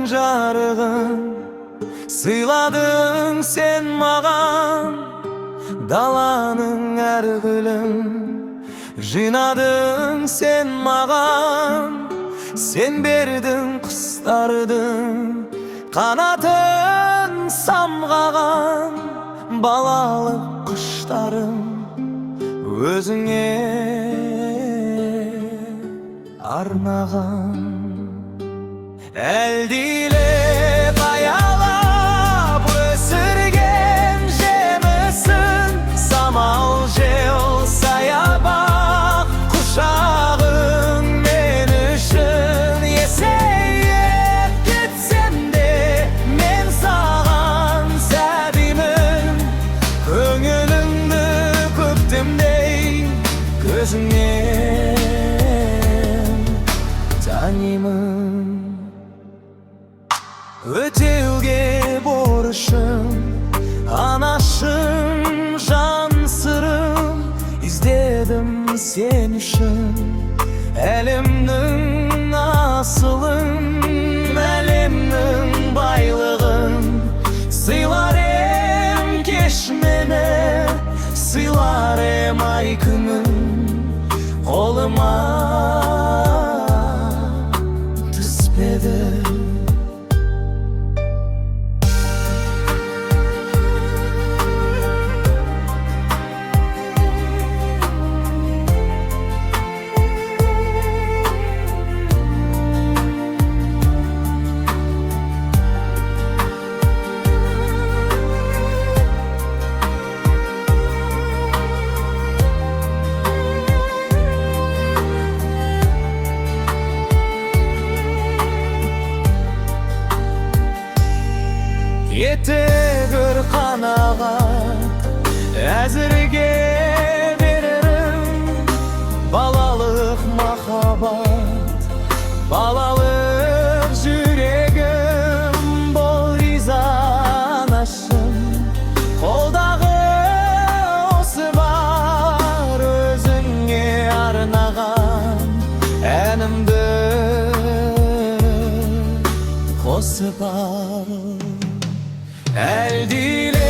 жарығын сыйладың сен маған, даланың әр гүлін жинадың сен маған. Сен бердің құстардың қанатын самғаған, балалық құштарым өзіңе арнаған. Әлдилеп аялап өсірген жемісін, самал жел саябақ құшағың мен үшін. Есейіп кетсем де мен саған сәбимін, көңіліңді көктемдей көзіңнен танимын. Өтеуге борышым, анашым, жан сырым, іздедім сен үшін әлемнің асылын, әлемнің байлығын. Сыйлар ем кеш мені, сыйлар ем ай күнін, қолыма түспеді. Етегір қанағат әзірге берерім, балалық махаббат, балалық жүрегім. Бол риза анашым, қолдағы осы бар өзіңе арнаған әнімді қосып ал. Әлдилеп